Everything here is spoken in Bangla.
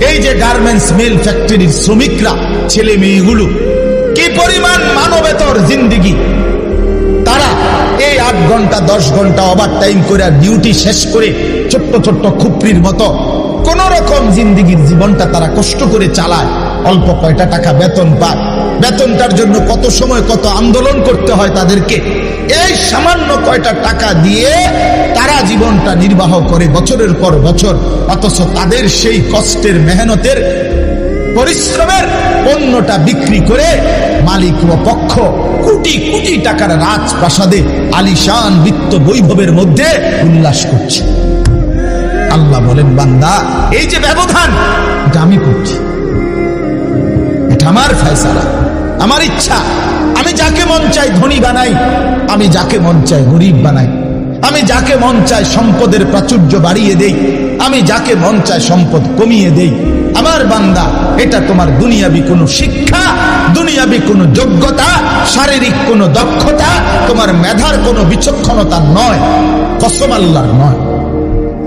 এই যে গার্মেন্টস মিল ফ্যাক্টরির শ্রমিকরা, ছেলে মেয়েগুলো কি পরিমাণ মানবেতর জিন্দেগি। তারা এই 8 ঘন্টা 10 ঘন্টা ওভার টাইম করে ডিউটি শেষ করে ছোট্ট ছোট্ট খুপড়ির মতো কোন রকম জিন্দেগির জীবনটা তারা কষ্ট করে চালায়। অল্প কয়টা টাকা বেতন পায়, বেতনটার জন্য কত সময় কত আন্দোলন করতে হয় তাদেরকে। এই সামান্য কয়টা টাকা দিয়ে তারা জীবনটা নির্বাহ করে বছরের পর বছর, অথচ তাদের সেই কষ্টের মেহনতের পরিশ্রমের পণ্যটা বিক্রি করে মালিক ও পক্ষ কোটি কোটি টাকার রাজপ্রাসাদে আলিশান বিত্ত বৈভবের মধ্যে উল্লাস করছে। আল্লাহ বলেন, বান্দা এই যে ব্যবধান, এটা আমি করছি, এটা আমার ফয়সালা, আমার ইচ্ছা। আমি যাকে মন চাই ধনী বানাই, আমি যাকে মন চাই গরিব বানাই, আমি যাকে মন চাই সম্পদের প্রাচুর্য বাড়িয়ে দেই, আমি যাকে মন চাই সম্পদ কমিয়ে দেই। আমার বান্দা, এটা তোমার দুনিয়াবি কোনো শিক্ষা, দুনিয়াবি কোনো যোগ্যতা, শারীরিক কোনো দক্ষতা, তোমার মেধার কোনো বিচক্ষণতা নয়, কসম আল্লাহর নয়।